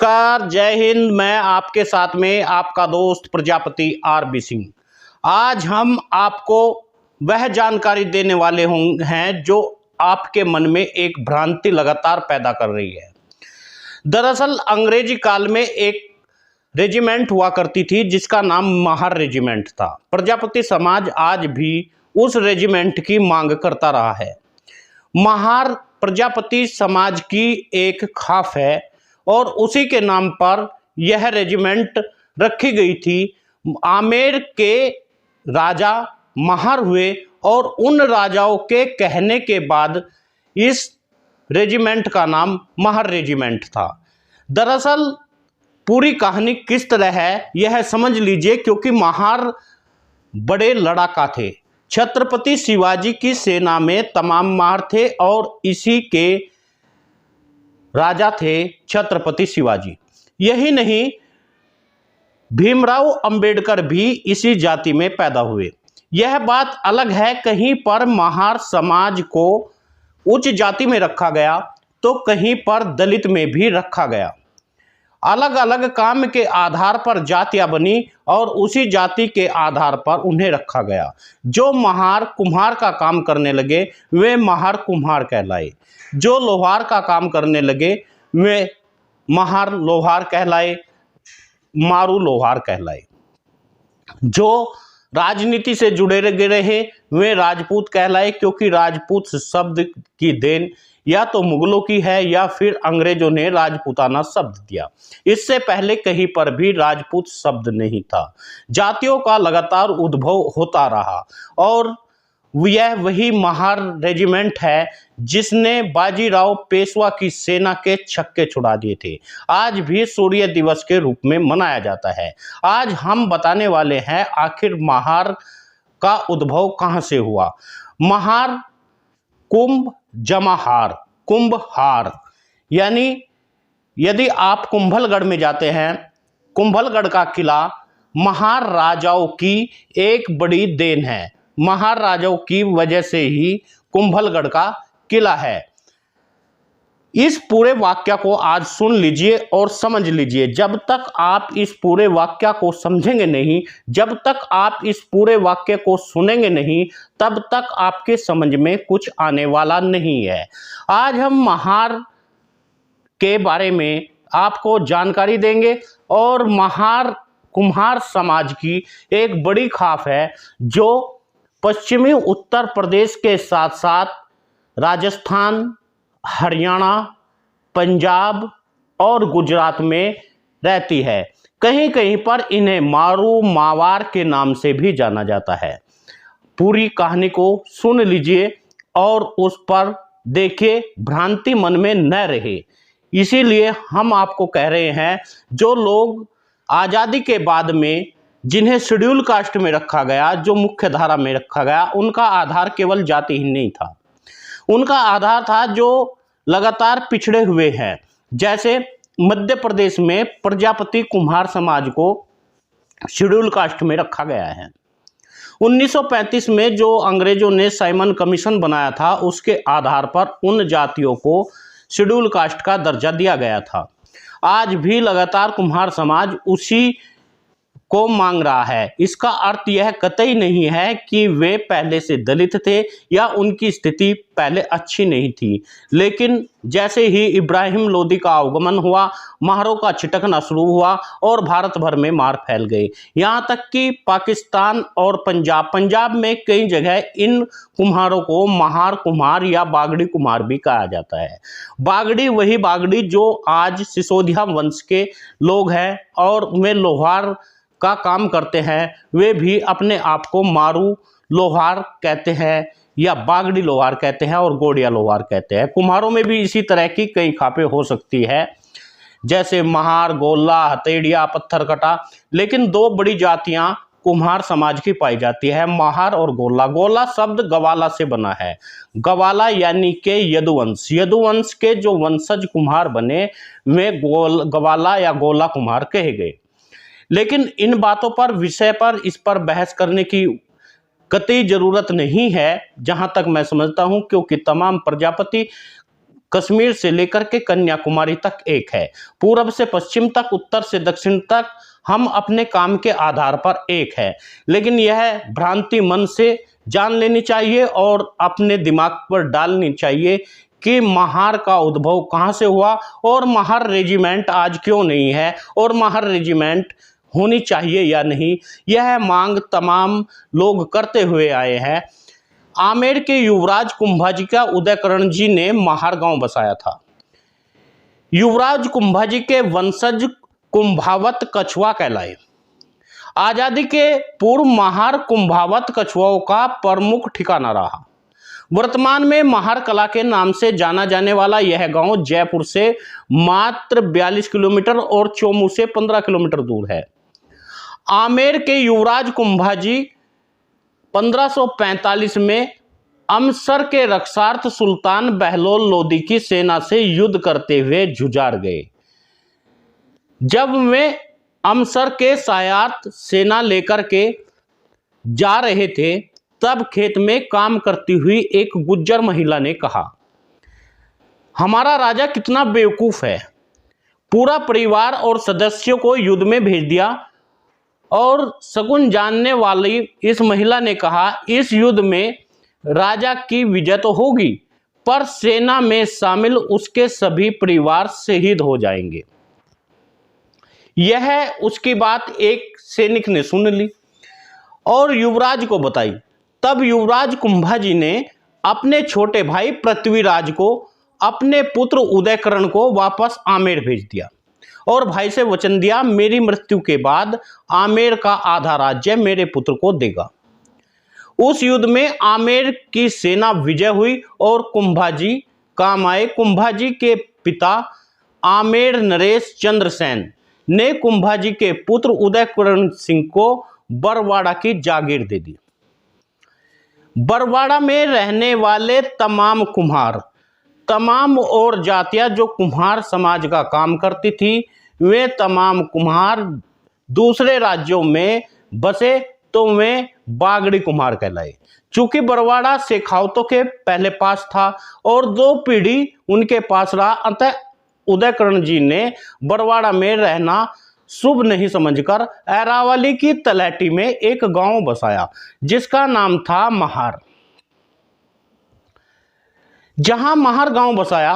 नमस्कार, जय हिंद। मैं आपके साथ में आपका दोस्त प्रजापति आरबी सिंह। आज हम आपको वह जानकारी देने वाले हैं जो आपके मन में एक भ्रांति लगातार पैदा कर रही है। दरअसल अंग्रेजी काल में एक रेजिमेंट हुआ करती थी जिसका नाम महार रेजिमेंट था। प्रजापति समाज आज भी उस रेजिमेंट की मांग करता रहा है। महार प्रजापति समाज की एक खाफ है और उसी के नाम पर यह रेजिमेंट रखी गई थी। आमेर के राजा महार हुए और उन राजाओं के कहने के बाद इस रेजिमेंट का नाम महार रेजिमेंट था। दरअसल पूरी कहानी किस तरह है यह समझ लीजिए, क्योंकि महार बड़े लड़ाका थे। छत्रपति शिवाजी की सेना में तमाम महार थे और इसी के राजा थे छत्रपति शिवाजी। यही नहीं, भीमराव अंबेडकर भी इसी जाति में पैदा हुए। यह बात अलग है, कहीं पर महार समाज को उच्च जाति में रखा गया तो कहीं पर दलित में भी रखा गया। अलग अलग काम के आधार पर जातियां बनी और उसी जाति के आधार पर उन्हें रखा गया। जो महार कुम्हार का काम करने लगे वे महार कुम्हार कहलाए, जो लोहार का काम करने लगे वे महार लोहार कहलाए, मारू लोहार कहलाए। जो राजनीति से जुड़े रहे वे राजपूत कहलाए, क्योंकि राजपूत शब्द की देन या तो मुगलों की है या फिर अंग्रेजों ने राजपूताना शब्द दिया। इससे पहले कहीं पर भी राजपूत शब्द नहीं था। जातियों का लगातार उद्भव होता रहा और यह वही महार रेजिमेंट है जिसने बाजीराव पेशवा की सेना के छक्के छुड़ा दिए थे। आज भी सूर्य दिवस के रूप में मनाया जाता है। आज हम बताने वाले हैं आखिर महार का उद्भव कहां से हुआ। महार कुंभ जमा हार, कुंभहार, यानी यदि आप कुंभलगढ़ में जाते हैं, कुंभलगढ़ का किला महार राजाओं की एक बड़ी देन है। महार राजाओं की वजह से ही कुंभलगढ़ का किला है। इस पूरे वाक्य को आज सुन लीजिए और समझ लीजिए। जब तक आप इस पूरे वाक्य को समझेंगे नहीं, जब तक आप इस पूरे वाक्य को सुनेंगे नहीं, तब तक आपके समझ में कुछ आने वाला नहीं है। आज हम महार के बारे में आपको जानकारी देंगे और महार कुम्हार समाज की एक बड़ी खाफ है जो पश्चिमी उत्तर प्रदेश के साथ साथ राजस्थान, हरियाणा, पंजाब और गुजरात में रहती है। कहीं कहीं पर इन्हें मारू मावार के नाम से भी जाना जाता है। पूरी कहानी को सुन लीजिए और उस पर देखिए, भ्रांति मन में न रहे। इसीलिए हम आपको कह रहे हैं, जो लोग आज़ादी के बाद में जिन्हें शेड्यूल कास्ट में रखा गया, जो मुख्य धारा में रखा गया, उनका आधार केवल जाति ही नहीं था, उनका आधार था जो लगातार पिछड़े हुए हैं। जैसे मध्य प्रदेश में प्रजापति कुम्हार समाज को शेड्यूल कास्ट में रखा गया है। 1935 में जो अंग्रेजों ने साइमन कमीशन बनाया था उसके आधार पर उन जातियों को शेड्यूल कास्ट का दर्जा दिया गया था। आज भी लगातार कुम्हार समाज उसी को मांग रहा है। इसका अर्थ यह कतई नहीं है कि वे पहले से दलित थे या उनकी स्थिति पहले अच्छी नहीं थी, लेकिन जैसे ही इब्राहिम लोदी का आगमन हुआ, महारों का छिटकना शुरू हुआ और भारत भर में मार फैल गई। यहाँ तक कि पाकिस्तान और पंजाब में कई जगह इन कुम्हारों को महार कुम्हार या बागड़ी कुम्हार भी कहा जाता है। बागड़ी वही बागड़ी जो आज सिसोदिया वंश के लोग हैं और वे लोहार का काम करते हैं, वे भी अपने आप को मारू लोहार कहते हैं या बागड़ी लोहार कहते हैं और गोड़िया लोहार कहते हैं। कुम्हारों में भी इसी तरह की कई खापे हो सकती है, जैसे महार, गोला, हथेड़िया, पत्थरकटा। लेकिन दो बड़ी जातियां कुम्हार समाज की पाई जाती है, महार और गोला। गोला शब्द गवाला से बना है। गवाला यानी के यदुवंश, यदुवंश के जो वंशज कुम्हार बने वे गवाला या गोला कुम्हार कहे गए। लेकिन इन बातों पर, विषय पर, इस पर बहस करने की कतई जरूरत नहीं है जहां तक मैं समझता हूं, क्योंकि तमाम प्रजापति कश्मीर से लेकर के कन्याकुमारी तक एक है। पूरब से पश्चिम तक, उत्तर से दक्षिण तक हम अपने काम के आधार पर एक है। लेकिन यह भ्रांति मन से जान लेनी चाहिए और अपने दिमाग पर डालनी चाहिए कि महार का उद्भव कहाँ से हुआ और महार रेजिमेंट आज क्यों नहीं है और महार रेजिमेंट होनी चाहिए या नहीं। यह मांग तमाम लोग करते हुए आए हैं। आमेर के युवराज कुंभाजी का उदयकरण जी ने महार गांव बसाया था। युवराज कुंभाजी के वंशज कुंभावत कछुआ कहलाए। आजादी के पूर्व महार कुंभावत कछुओं का प्रमुख ठिकाना रहा। वर्तमान में महार कला के नाम से जाना जाने वाला यह गांव जयपुर से मात्र 42 किलोमीटर और चोमू से 15 किलोमीटर दूर है। आमेर के युवराज कुंभाजी 1545 में अमसर के रक्षार्थ सुल्तान बहलोल लोदी की सेना से युद्ध करते हुए जुझार गए। जब वे अमसर के सायात सेना लेकर के जा रहे थे, तब खेत में काम करती हुई एक गुज्जर महिला ने कहा, हमारा राजा कितना बेवकूफ है, पूरा परिवार और सदस्यों को युद्ध में भेज दिया। और शकुन जानने वाली इस महिला ने कहा, इस युद्ध में राजा की विजय तो होगी, पर सेना में शामिल उसके सभी परिवार शहीद हो जाएंगे। यह उसकी बात एक सैनिक ने सुन ली और युवराज को बताई। तब युवराज कुंभाजी ने अपने छोटे भाई पृथ्वीराज को, अपने पुत्र उदयकरण को वापस आमेर भेज दिया और भाई से वचन दिया, मेरी मृत्यु के बाद आमेर का आधा राज्य मेरे पुत्र को देगा। उस युद्ध में आमेर की सेना विजय हुई और कुंभाजी काम आए। कुंभाजी के पिता आमेर नरेश चंद्र सेन ने कुंभाजी के पुत्र उदयकरण सिंह को बरवाड़ा की जागीर दे दी। बरवाड़ा में रहने वाले तमाम कुम्हार, तमाम और जातियां जो कुम्हार समाज का काम करती थी, वे तमाम कुम्हार दूसरे राज्यों में बसे तो वे बागड़ी कुम्हार कहलाए। चूंकि बरवाड़ा शेखावतों के पहले पास था और 2 पीढ़ी उनके पास रहा, अतः उदयकरण जी ने बरवाड़ा में रहना शुभ नहीं समझकर अरावली की तलहटी में एक गांव बसाया जिसका नाम था महार। जहां महार गांव बसाया,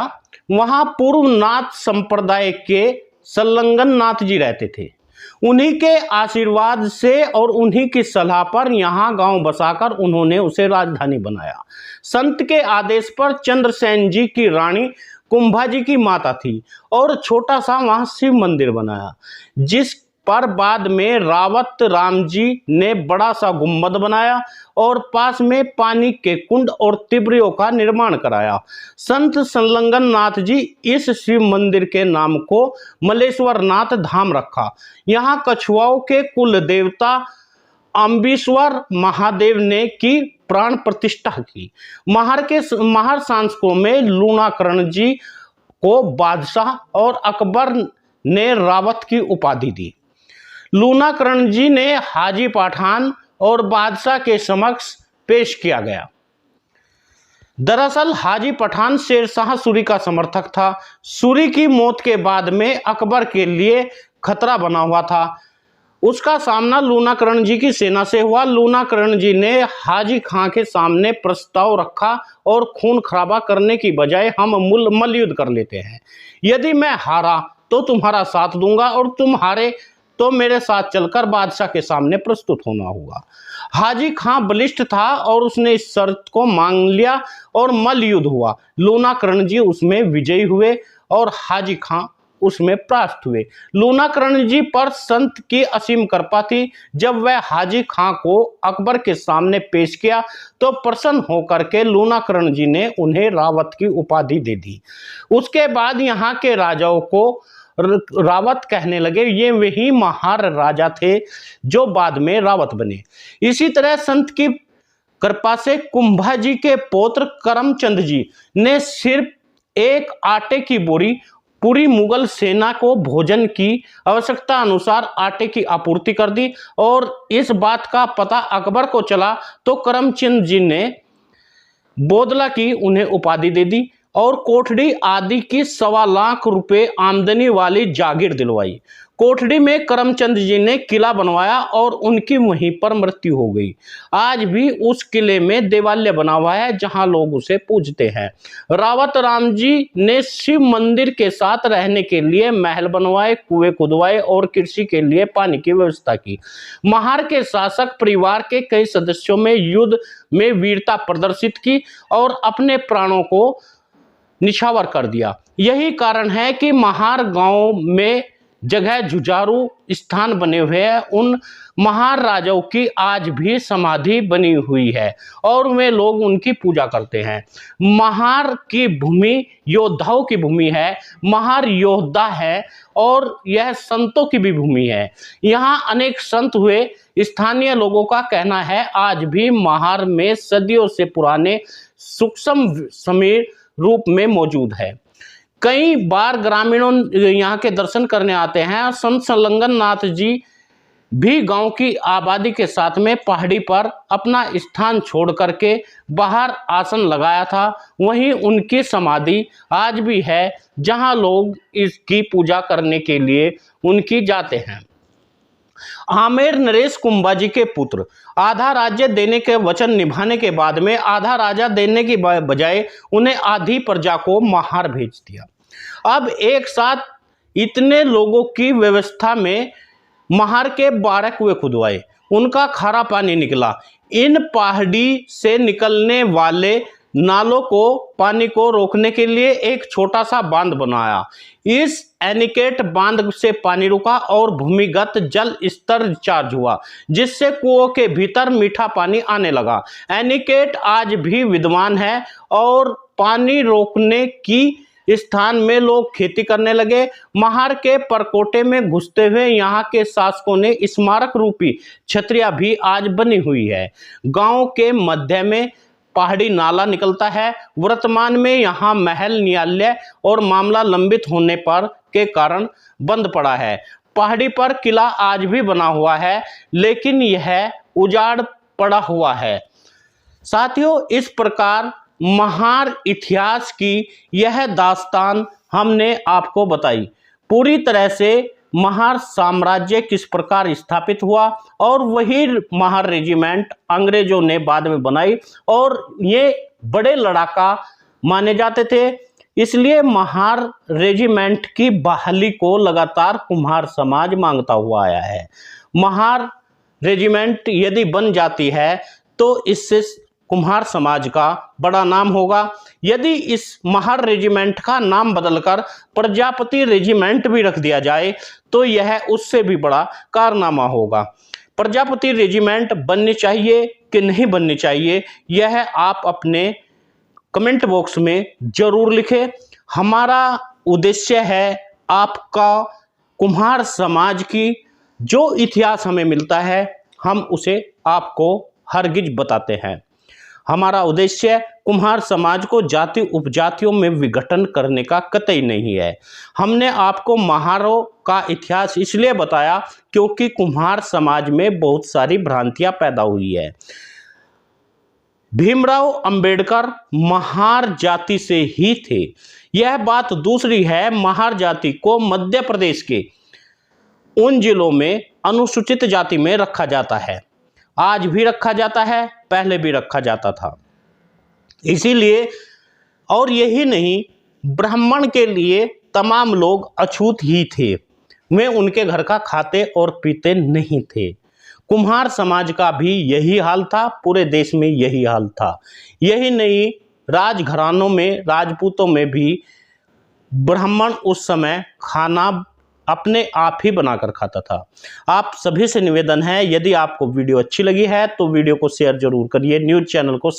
वहां पूर्व नाथ संप्रदाय के संलग्न नाथ जी रहते थे। उन्हीं के आशीर्वाद से और उन्हीं की सलाह पर यहां गांव बसाकर उन्होंने उसे राजधानी बनाया। संत के आदेश पर चंद्रसेन जी की रानी कुंभाजी की माता थी और छोटा सा वहां शिव मंदिर बनाया, जिस पर बाद में रावत राम जी ने बड़ा सा गुम्बद बनाया और पास में पानी के कुंड और तिबरियों का निर्माण कराया। संत संलग्न नाथ जी इस शिव मंदिर के नाम को मलेश्वर नाथ धाम रखा। यहाँ कछुआओं के कुल देवता अम्बीश्वर महादेव ने की प्राण प्रतिष्ठा की। महार शासकों में लूणाकरण जी को बादशाह और अकबर ने रावत की उपाधि दी। लूणाकरण जी ने हाजी पठान और बादशाह के समक्ष पेश किया गया। दरअसल हाजी पठान शेरशाह सूरी का समर्थक था। सूरी की मौत के बाद में अकबर के लिए खतरा बना हुआ था। उसका सामना लूणाकरण जी की सेना से हुआ। लूणाकरण जी ने हाजी खां के सामने प्रस्ताव रखा और खून खराबा करने की बजाय हम मल्लयुद्ध कर लेते हैं। यदि मैं हारा तो तुम्हारा साथ दूंगा और तुम हारे तो मेरे साथ चलकर बादशाह के सामने प्रस्तुत होना होगा। हाजी खां बलिष्ठ था और उसने इस शर्त को मांग लिया और मल्लयुद्ध हुआ। लूणाकरण जी उसमें विजयी हुए और हाजी खां उसमें परास्त हुए। लूणाकरण जी पर संत की असीम कृपा थी। जब वह हाजी खां को अकबर के सामने पेश किया तो प्रसन्न होकर के लूणाकरण जी ने उन्हें रावत की उपाधि दे दी। उसके बाद यहाँ के राजाओं को रावत कहने लगे। ये वही महार राजा थे जो बाद में रावत बने। इसी तरह संत की कृपा से कुंभाजी के पौत्र करमचंद जी ने सिर्फ एक आटे की बोरी पूरी मुगल सेना को भोजन की आवश्यकता अनुसार आटे की आपूर्ति कर दी और इस बात का पता अकबर को चला तो करमचंद जी ने बोदला की उन्हें उपाधि दे दी और कोठड़ी आदि की 1.25 लाख रुपए आमदनी वाली जागीर दिलवाई। कोठड़ी में करमचंद जी ने किला बनवाया और उनकी वहीं पर मृत्यु हो गई। आज भी उस किले में देवालय बना हुआ है जहां लोग उसे पूजते हैं। रावत राम जी ने शिव मंदिर के साथ रहने के लिए महल बनवाए, कुएं खुदवाए और कृषि के लिए पानी की व्यवस्था की। महार के शासक परिवार के कई सदस्यों में युद्ध में वीरता प्रदर्शित की और अपने प्राणों को निछावर कर दिया। यही कारण है कि महार गांव में जगह जुझारू स्थान बने हुए हैं। उन महार राजाओं की आज भी समाधि बनी हुई है और वे लोग उनकी पूजा करते हैं। महार की भूमि योद्धाओं की भूमि है। महार योद्धा है और यह संतों की भी भूमि है। यहाँ अनेक संत हुए। स्थानीय लोगों का कहना है आज भी महार में सदियों से पुराने सूक्ष्म समीर रूप में मौजूद है। कई बार ग्रामीणों यहाँ के दर्शन करने आते हैं और संत संलग्न नाथ जी भी गांव की आबादी के साथ में पहाड़ी पर अपना स्थान छोड़ करके बाहर आसन लगाया था। वहीं उनकी समाधि आज भी है जहां लोग इसकी पूजा करने के लिए उनकी जाते हैं। आमेर नरेश कुंभाजी के पुत्र आधा राज्य देने के वचन निभाने के बाद में आधा राजा देने की बजाय उन्हें आधी प्रजा को महार भेज दिया। अब एक साथ इतने लोगों की व्यवस्था में महार के 12 कुएं खुदवाए, उनका खारा पानी निकला। इन पहाड़ी से निकलने वाले नालों को पानी को रोकने के लिए एक छोटा सा बांध बनाया। इस एनीकट बांध से पानी रुका और भूमिगत जल स्तर रिचार्ज हुआ, जिससे कुओं के भीतर मीठा पानी आने लगा। एनीकट आज भी विद्यमान है और पानी रोकने की स्थान में लोग खेती करने लगे। महार के परकोटे में घुसते हुए यहाँ के शासकों ने स्मारक रूपी छतरियां भी आज बनी हुई है। गांव के मध्य में पहाड़ी नाला निकलता है। वर्तमान में यहाँ महल, न्यायालय और मामला लंबित होने पर के कारण बंद पड़ा है। पहाड़ी पर किला आज भी बना हुआ है, लेकिन यह उजाड़ पड़ा हुआ है। साथियों, इस प्रकार महार इतिहास की यह दास्तान हमने आपको बताई। पूरी तरह से महार साम्राज्य किस प्रकार स्थापित हुआ और वही महार रेजिमेंट अंग्रेजों ने बाद में बनाई और ये बड़े लड़ाका माने जाते थे। इसलिए महार रेजिमेंट की बहाली को लगातार कुम्हार समाज मांगता हुआ आया है। महार रेजिमेंट यदि बन जाती है तो इससे कुम्हार समाज का बड़ा नाम होगा। यदि इस महार रेजिमेंट का नाम बदलकर प्रजापति रेजिमेंट भी रख दिया जाए तो यह उससे भी बड़ा कारनामा होगा। प्रजापति रेजिमेंट बननी चाहिए कि नहीं बननी चाहिए, यह आप अपने कमेंट बॉक्स में जरूर लिखें। हमारा उद्देश्य है आपका कुम्हार समाज की जो इतिहास हमें मिलता है हम उसे आपको हरगिज बताते हैं। हमारा उद्देश्य कुम्हार समाज को जाति उपजातियों में विघटन करने का कतई नहीं है। हमने आपको महारों का इतिहास इसलिए बताया क्योंकि कुम्हार समाज में बहुत सारी भ्रांतियां पैदा हुई है। भीमराव अंबेडकर महार जाति से ही थे। यह बात दूसरी है, महार जाति को मध्य प्रदेश के उन जिलों में अनुसूचित जाति में रखा जाता है। आज भी रखा जाता है, पहले भी रखा जाता था। इसीलिए और यही नहीं, ब्राह्मण के लिए तमाम लोग अछूत ही थे। वे उनके घर का खाते और पीते नहीं थे। कुम्हार समाज का भी यही हाल था, पूरे देश में यही हाल था। यही नहीं, राजघरानों में, राजपूतों में भी ब्राह्मण उस समय खाना अपने आप ही बनाकर खाता था। आप सभी से निवेदन है, यदि आपको वीडियो अच्छी लगी है तो वीडियो को शेयर जरूर करिए। न्यूज़ चैनल को